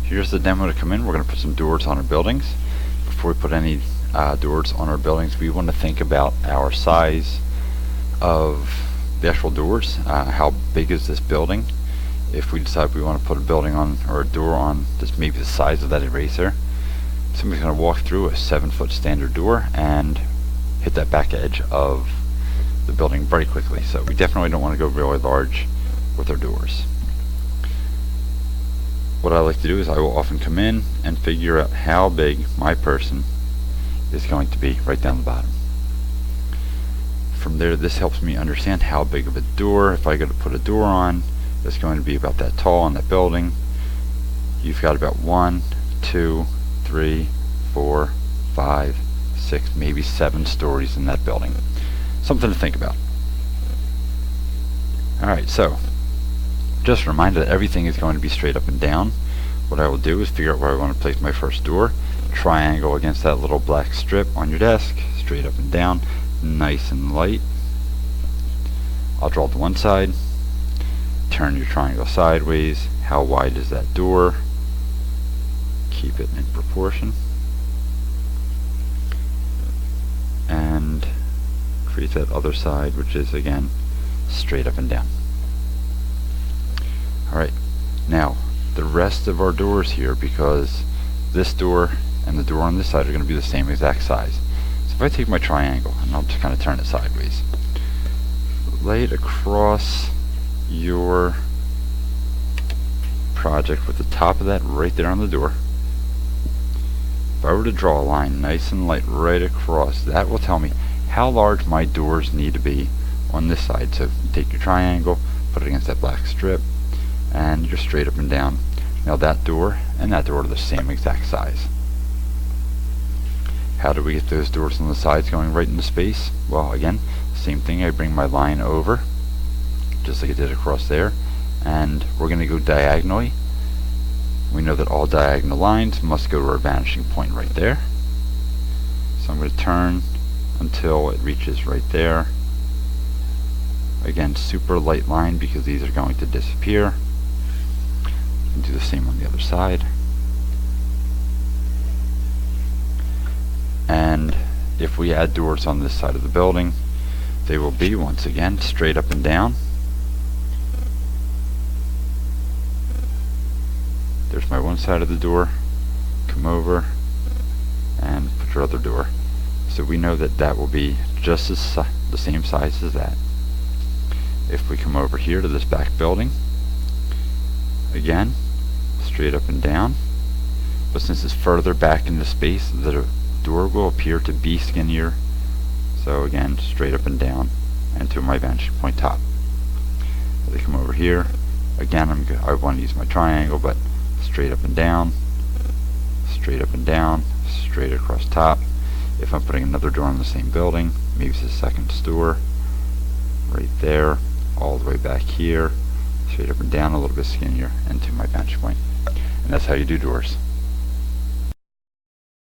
Here's the demo to come in. We're going to put some doors on our buildings. Before we put any doors on our buildings, we want to think about our size of the actual doors. How big is this building? If we decide we want to put a building on, or a door on just maybe the size of that eraser, somebody's going to walk through a 7-foot standard door and hit that back edge of the building very quickly. So we definitely don't want to go really large with our doors. What I like to do is I will often come in and figure out how big my person is going to be right down the bottom. From there, this helps me understand how big of a door, if I go to put a door on, that's going to be about that tall in that building. You've got about 1, 2, 3, 4, 5, 6, maybe 7 stories in that building. Something to think about. Alright, so just a reminder that everything is going to be straight up and down. What I will do is figure out where I want to place my first door, triangle against that little black strip on your desk, straight up and down, nice and light. I'll draw to one side, turn your triangle sideways. How wide is that door? Keep it in proportion. And create that other side, which is again straight up and down. Alright, now the rest of our doors here, because this door and the door on this side are going to be the same exact size. So if I take my triangle and I'll just kind of turn it sideways, lay it across your project with the top of that right there on the door. If I were to draw a line nice and light right across, that will tell me how large my doors need to be on this side. So you take your triangle, put it against that black strip, and you're straight up and down. Now that door and that door are the same exact size. How do we get those doors on the sides going right into space? Well, again, same thing. I bring my line over, just like I did across there, and we're going to go diagonally. We know that all diagonal lines must go to our vanishing point right there. So I'm going to turn until it reaches right there. Again, super light line because these are going to disappear. And do the same on the other side. And if we add doors on this side of the building, they will be once again straight up and down. There's my one side of the door. Come over and put your other door. So we know that that will be just the same size as that. If we come over here to this back building, again, straight up and down. But since it's further back into space, the door will appear to be skinnier. So again, straight up and down and to my vanishing point top. If they come over here, again, I want to use my triangle, but straight up and down, straight up and down, straight across top. If I'm putting another door in the same building, maybe it's the second store, right there, all the way back here, straight up and down, a little bit skinnier, and to my vanishing point. And that's how you do doors.